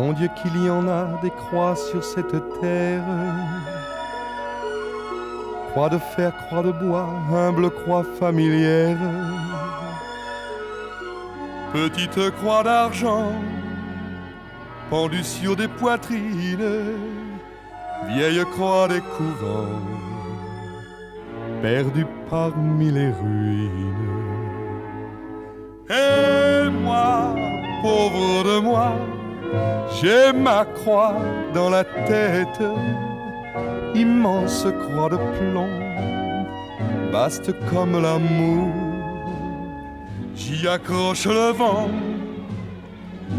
Mon Dieu qu'il y en a des croix sur cette terre, croix de fer, croix de bois, humble croix familière, petite croix d'argent pendue sur des poitrines, vieille croix des couvents perdue parmi les ruines. Et moi, pauvre de moi, j'ai ma croix dans la tête, immense croix de plomb, vaste comme l'amour. J'y accroche le vent,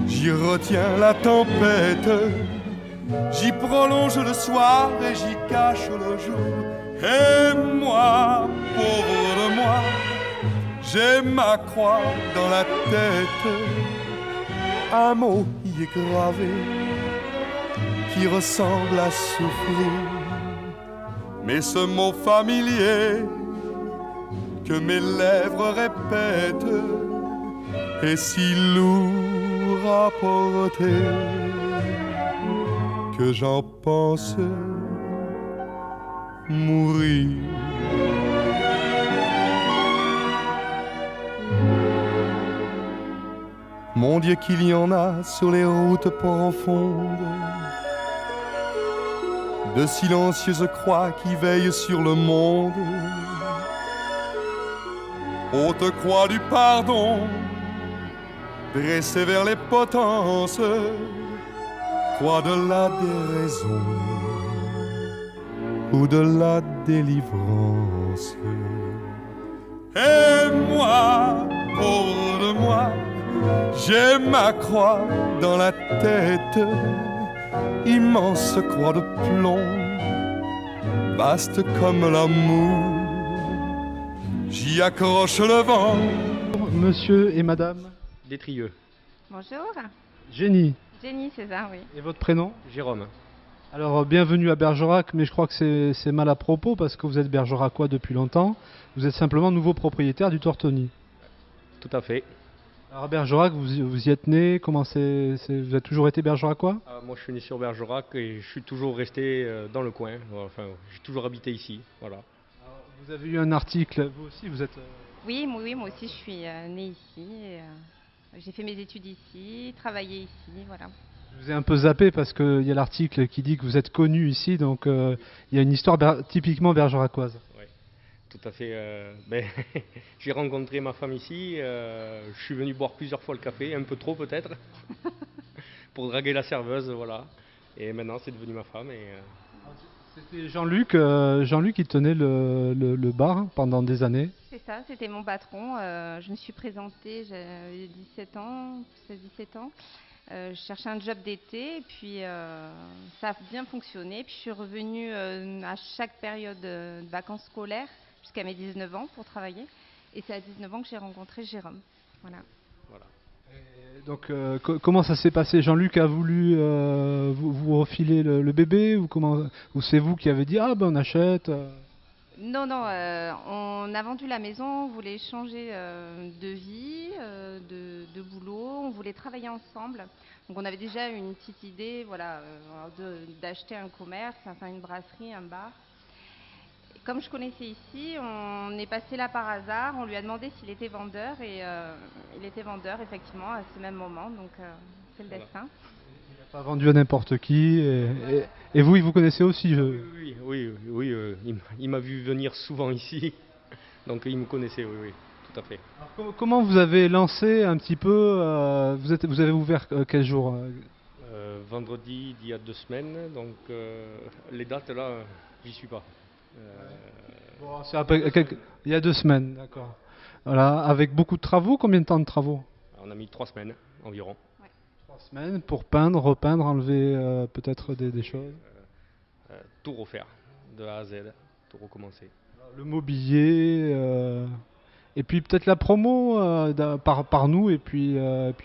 j'y retiens la tempête, j'y prolonge le soir et j'y cache le jour. Et moi, pauvre de moi, j'ai ma croix dans la tête, un mot y est gravé qui ressemble à souffrir, mais ce mot familier que mes lèvres répètent est si lourd à porter que j'en pense mourir. Mon Dieu qu'il y en a sur les routes profondes, de silencieuses croix qui veillent sur le monde. Haute croix du pardon, dressée vers les potences, croix de la déraison ou de la délivrance. Et moi, pauvre de moi, j'ai ma croix dans la tête, immense croix de plomb, vaste comme l'amour. J'y accroche le vent. Monsieur et Madame Détrieux. Bonjour. Jenny. Jenny, c'est ça, oui. Et votre prénom? Jérôme. Alors, bienvenue à Bergerac, mais je crois que c'est mal à propos parce que vous êtes bergeracois depuis longtemps. Vous êtes simplement nouveau propriétaire du Tortoni. Tout à fait. Alors, à Bergerac, vous y êtes né? Vous avez toujours été bergeracois? Moi, je suis né sur Bergerac et je suis toujours resté dans le coin. Enfin, j'ai toujours habité ici. Voilà. Alors, vous avez eu un article, vous aussi, vous êtes... Oui, moi aussi, je suis née ici. J'ai fait mes études ici, travaillé ici, voilà. Je vous ai un peu zappé parce qu'il y a l'article qui dit que vous êtes connu ici, donc il y a une histoire typiquement bergeracoise. Oui, tout à fait. J'ai rencontré ma femme ici. Je suis venu boire plusieurs fois le café, un peu trop peut-être, pour draguer la serveuse, voilà. Et maintenant, c'est devenu ma femme. C'était Jean-Luc qui tenait le bar pendant des années. C'est ça, c'était mon patron. Je me suis présentée, j'avais 17 ans, 16-17 ans. Je cherchais un job d'été et puis ça a bien fonctionné. Puis je suis revenue à chaque période de vacances scolaires jusqu'à mes 19 ans pour travailler. Et c'est à 19 ans que j'ai rencontré Jérôme. Voilà. Et donc comment ça s'est passé? Jean-Luc a voulu vous refiler le bébé ou c'est vous qui avez dit ah ben on achète Non, on a vendu la maison, on voulait changer de vie, de boulot, on voulait travailler ensemble. Donc on avait déjà une petite idée, voilà, d'acheter un commerce, enfin une brasserie, un bar. Et comme je connaissais ici, on est passé là par hasard, on lui a demandé s'il était vendeur et il était vendeur effectivement à ce même moment, donc c'est le destin. Il n'a pas vendu à n'importe qui et vous, il vous connaissait aussi Oui, il m'a vu venir souvent ici, donc il me connaissait, oui, tout à fait. Alors, comment vous avez lancé un petit peu vous avez ouvert quel jour? Vendredi d'il y a 2 semaines, donc les dates là, j'y suis pas. Bon, il y a 2 semaines, d'accord. Voilà, avec beaucoup de travaux, combien de temps de travaux? On a mis 3 semaines environ. 3 semaines pour peindre, repeindre, enlever peut-être des choses. Tout refaire, de A à Z, tout recommencer. Le mobilier, et puis peut-être la promo par nous, et puis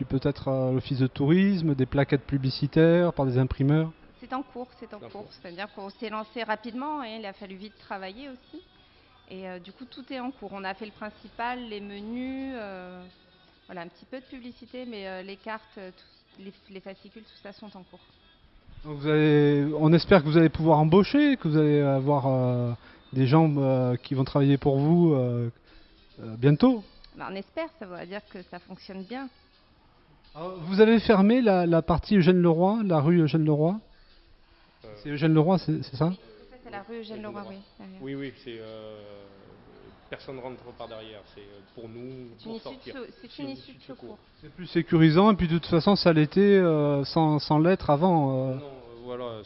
peut-être l'office de tourisme, des plaquettes publicitaires par des imprimeurs. C'est en cours. C'est-à-dire qu'on s'est lancé rapidement et il a fallu vite travailler aussi. Et du coup, tout est en cours. On a fait le principal, les menus, voilà, un petit peu de publicité, mais les cartes, les fascicules, tout ça sont en cours. Donc on espère que vous allez pouvoir embaucher, que vous allez avoir des gens qui vont travailler pour vous bientôt. Ben, on espère, ça veut dire que ça fonctionne bien. Alors, vous avez fermé la partie Eugène Leroy, la rue Eugène Leroy. C'est Eugène Leroy, c'est ça? Ça, c'est la rue Eugène Leroy, oui. derrière. Oui, oui, c'est personne rentre par derrière. C'est pour nous C'est une pour issue de sortir. c'est une issue de secours. C'est plus sécurisant et puis de toute façon ça l'était sans l'être avant. Non, voilà,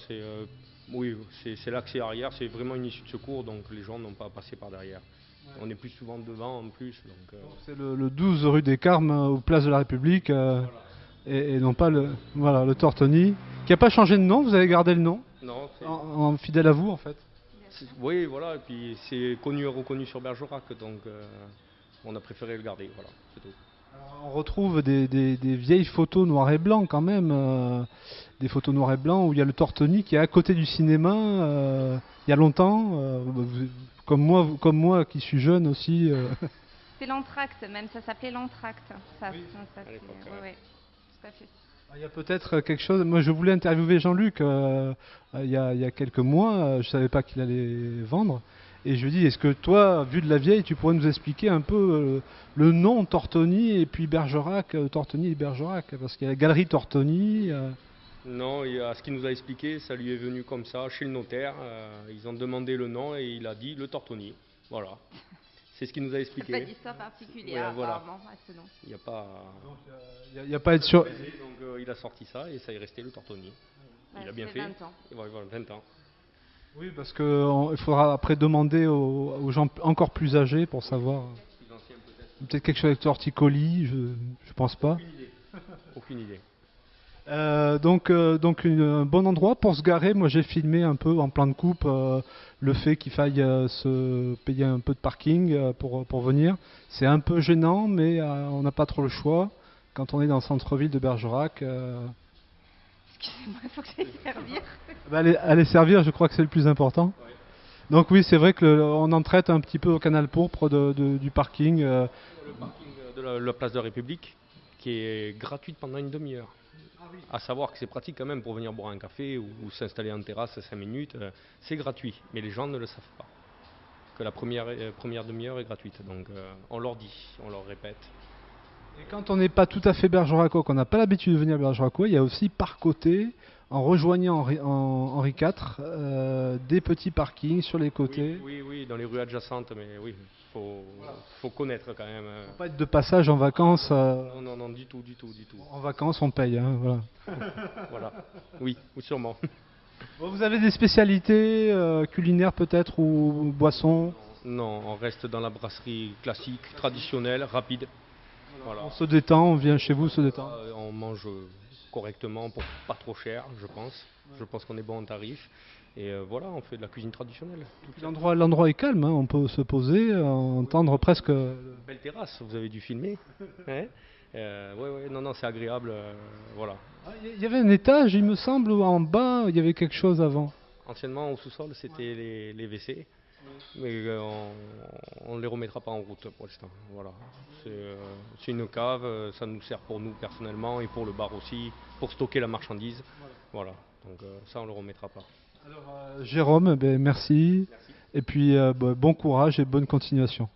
oui, c'est l'accès arrière, c'est vraiment une issue de secours, donc les gens n'ont pas à passer par derrière. On est plus souvent devant en plus. Donc, C'est le 12 rue des Carmes, aux places de la République, et non pas le Tortoni, qui n'a pas changé de nom, vous avez gardé le nom, non, en fidèle à vous en fait. oui, voilà, et puis c'est connu et reconnu sur Bergerac, donc on a préféré le garder, voilà, c'est tout. Alors, on retrouve des vieilles photos noir et blanc quand même, des photos noir et blanc où il y a le Tortoni qui est à côté du cinéma, il y a longtemps, comme moi qui suis jeune aussi. C'est l'entracte, même, ça s'appelait l'entracte. Ça, Oui, ça, à l'époque, oui, ouais. tout à fait. Il y a peut-être quelque chose. Moi, je voulais interviewer Jean-Luc il y a quelques mois. Je savais pas qu'il allait vendre. Et je lui dis, est-ce que toi, vu de la vieille, tu pourrais nous expliquer un peu le nom Tortoni et puis Bergerac, Tortoni et Bergerac, parce qu'il y a la galerie Tortoni. Non, à ce qu'il nous a expliqué, ça lui est venu comme ça, chez le notaire. Ils ont demandé le nom et il a dit le Tortoni. Voilà. C'est ce qu'il nous a Pas expliqué. d'histoire particulière, Ouais, voilà. apparemment, à ce nom. Il n'y a pas. Il n'y a pas à être sûr. Donc il a sorti ça et ça est resté le Tortoni. Il a bien c'est fait. 20 ans. Et voilà, 20 ans. Oui, parce qu'il faudra après demander aux gens encore plus âgés pour savoir. Plus ancien peut-être. Peut-être quelque chose avec torticolis, je pense pas. Aucune idée. Aucune idée. Donc un bon endroit pour se garer. Moi j'ai filmé un peu en plan de coupe le fait qu'il faille se payer un peu de parking pour venir. C'est un peu gênant, mais on n'a pas trop le choix quand on est dans le centre-ville de Bergerac. Excusez-moi, il faut que j'aille servir. Aller servir, je crois que c'est le plus important. Ouais. Donc oui, c'est vrai qu'on en traite un petit peu au canal pourpre du parking. Le parking de la place de la République qui est gratuite pendant une demi-heure. À savoir que c'est pratique quand même pour venir boire un café ou s'installer en terrasse 5 minutes, c'est gratuit, mais les gens ne le savent pas. Que la première demi-heure est gratuite, donc on leur dit, on leur répète. Et quand on n'est pas tout à fait bergeracois, qu'on n'a pas l'habitude de venir bergeracois, il y a aussi par côté, en rejoignant Henri IV, des petits parkings sur les côtés. Oui, dans les rues adjacentes, mais oui, faut connaître quand même. Faut pas être de passage en vacances. Non, du tout. En vacances, on paye. Hein, voilà. Voilà, oui, sûrement. Bon, vous avez des spécialités culinaires peut-être ou boissons? Non, on reste dans la brasserie classique, traditionnelle, rapide. Voilà. On se détend, on vient chez vous se détendre. On mange correctement pour pas trop cher, je pense. Je pense qu'on est bon en tarif. Et voilà, on fait de la cuisine traditionnelle. L'endroit est calme, hein, on peut se poser, entendre presque. Belle terrasse, vous avez dû filmer. Ouais, non, c'est agréable. Voilà. Il y avait un étage, il me semble, où en bas, il y avait quelque chose avant. Anciennement, au sous-sol, c'était les WC. Mais on ne les remettra pas en route pour l'instant. Voilà. C'est une cave, ça nous sert pour nous personnellement et pour le bar aussi, pour stocker la marchandise. Voilà. Donc ça, on ne le remettra pas. Alors, Jérôme, merci. Et puis bon courage et bonne continuation.